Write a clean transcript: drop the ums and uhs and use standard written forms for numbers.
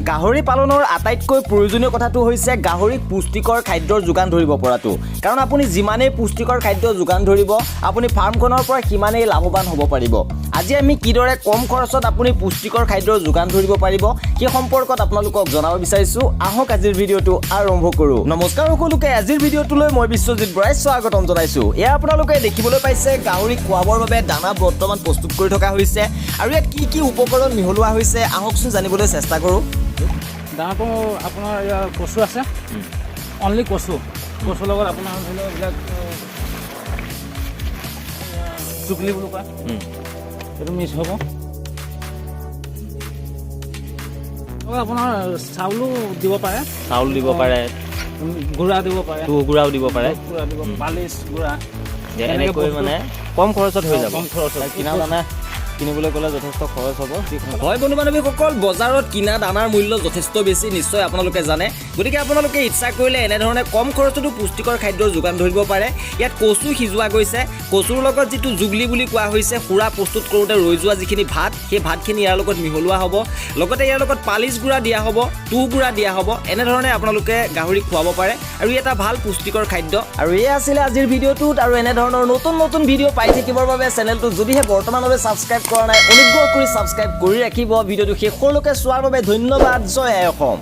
গাহৰি পালনৰ আটাইতকৈ প্ৰয়োজনীয় কথাটো হৈছে গাহৰিক পুষ্টিকৰ খাদ্যৰ যোগান ধৰিব পৰাটো। কাৰণ আপুনি যিমানেই পুষ্টিকৰ খাদ্য যোগান ধৰিব আপুনি ফাৰ্মখনৰ পৰা সিমানেই লাভৱান হ'ব পাৰিব। আজি আমি কিদৰে কম খৰচত আপুনি পুষ্টিকৰ খাদ্যৰ যোগান ধৰিব পাৰিব সেই সম্পৰ্কত আপোনালোকক জনাব বিচাৰিছোঁ। আহক আজিৰ ভিডিঅ'টো আৰম্ভ কৰোঁ। নমস্কাৰ সকলোকে, আজিৰ ভিডিঅ'টোলৈ মই বিশ্বজিৎ বৰাই স্বাগতম জনাইছোঁ। এয়া আপোনালোকে দেখিবলৈ পাইছে গাহৰিক খুৱাবৰ বাবে দানা বৰ্তমান প্ৰস্তুত কৰি থকা হৈছে আৰু ইয়াত কি কি উপকৰণ মিহলোৱা হৈছে আহকচোন জানিবলৈ চেষ্টা কৰোঁ। দানাটো আপোনাৰ কচু আছে, অনলি কচুৰ লগত আপোনাৰ ধৰি লওক এইবিলাক চুকলি বুলি কয়, সেইটো মিক্স হ'ব। আপোনাৰ চাউলো দিব পাৰে, গুড়া দিব পাৰে, গুড়াও দিব পাৰে, গুড়া দিব, পালিচ গুড়া, এনেকৈ মানে কম খৰচত হৈ যাব। কম খৰচত। কিনা দানা কিনিবলৈ গ'লে যথেষ্ট খৰচ হ'ব। হয় বন্ধু বান্ধৱীসকল, বজাৰত কিনা দানাৰ মূল্য যথেষ্ট বেছি, নিশ্চয় আপোনালোকে জানে। গতিকে আপোনালোকে ইচ্ছা কৰিলে এনেধৰণে কম খৰচতো পুষ্টিকৰ খাদ্যৰ যোগান ধৰিব পাৰে। ইয়াত কচু সিজোৱা গৈছে, কচুৰ লগত যিটো জুগলি বুলি কোৱা হৈছে, সুৰা প্ৰস্তুত কৰোঁতে ৰৈ যোৱা যিখিনি ভাত, সেই ভাতখিনি ইয়াৰ লগত মিহলোৱা হ'ব। লগতে ইয়াৰ লগত পালিচ গুড়া দিয়া হ'ব, তুঁহ গুড়া দিয়া হ'ব। এনেধৰণে আপোনালোকে গাহৰিক খুৱাব পাৰে আৰু ই এটা ভাল পুষ্টিকৰ খাদ্য। আৰু এয়া আছিলে আজিৰ ভিডিঅ'টোত। আৰু এনেধৰণৰ নতুন নতুন ভিডিঅ' পাই থাকিবৰ বাবে চেনেলটো যদিহে বৰ্তমানভাৱে ছাবস্ক্ৰাইব কৰা নাই, অনুগ্ৰহ কৰি ছাবস্ক্ৰাইব কৰি ৰাখিব। ভিডিঅ'টো শেষলৈকে চোৱাৰ বাবে ধন্যবাদ। জয় আই অসম।